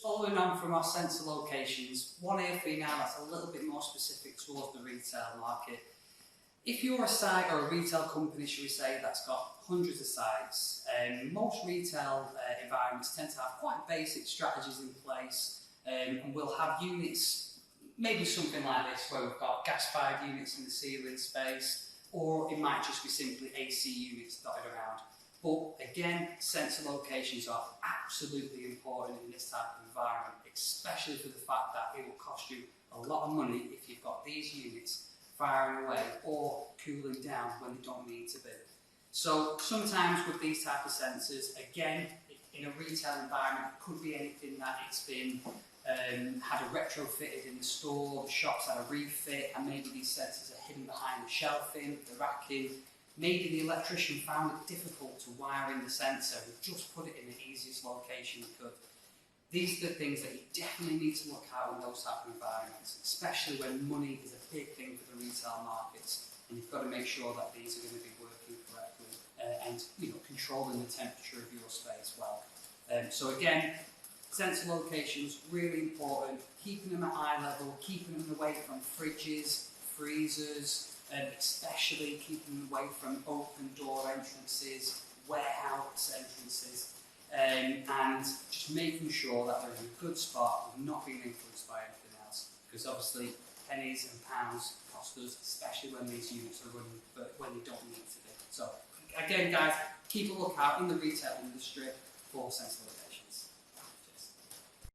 following on from our sensor locations, one here for you now that's a little bit more specific towards the retail market. If you're a site or a retail company, should we say, that's got hundreds of sites, most retail environments tend to have quite basic strategies in place, and we'll have units, maybe something like this, where we've got gas-fired units in the ceiling space, or it might just be simply AC units dotted around. But again, sensor locations are absolutely important in this type of environment, especially for the fact that it will cost you a lot of money if you've got these units firing away or cooling down when they don't need to be. So sometimes with these type of sensors, again, in a retail environment, it could be anything that it's been had a retrofitted in the store, the shop's had a refit, and maybe these sensors are hidden behind the shelving, the racking. Maybe the electrician found it difficult to wire in the sensor and just put it in the easiest location he could. These are the things that you definitely need to look at in those type of environments, especially when money is a big thing for the retail markets, and you've got to make sure that these are going to be working correctly and controlling the temperature of your space well. So again, sensor locations, really important, keeping them at eye level, keeping them away from fridges, freezers, especially keeping them away from open door entrances, warehouse entrances, and just making sure that they're in a good spot and not being influenced by anything else, because obviously pennies and pounds cost us, especially when these units are running, but when they don't need to be. So again guys, keep a lookout in the retail industry for sensor locations.